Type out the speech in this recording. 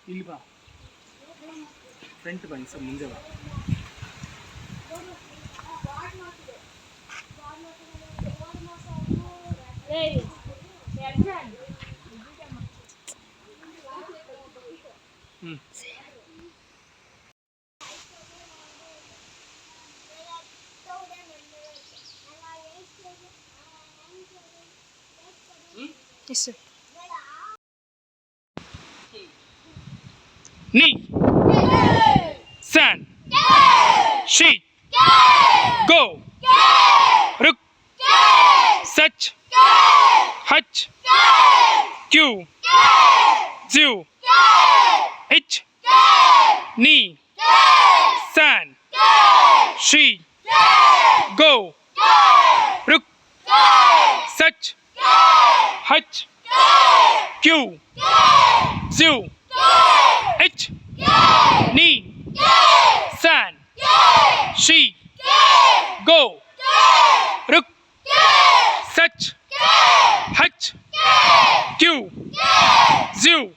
ಇಲ್ಲಿ ಬಾ, ಫ್ರಂಟ್ ಬಾ, ಸರ್ ಮುಂದೆ ಬಾ. Yes, sir. Knee. San. She. Go. Ruk. Such. Hutch. Q. Ziu. H. Knee. San. She. Go. Ruk. Such. Hutch. Q. Ziu. H. Knee. San. She. Go. Ruk. Such. Hutch. Q. Ziu.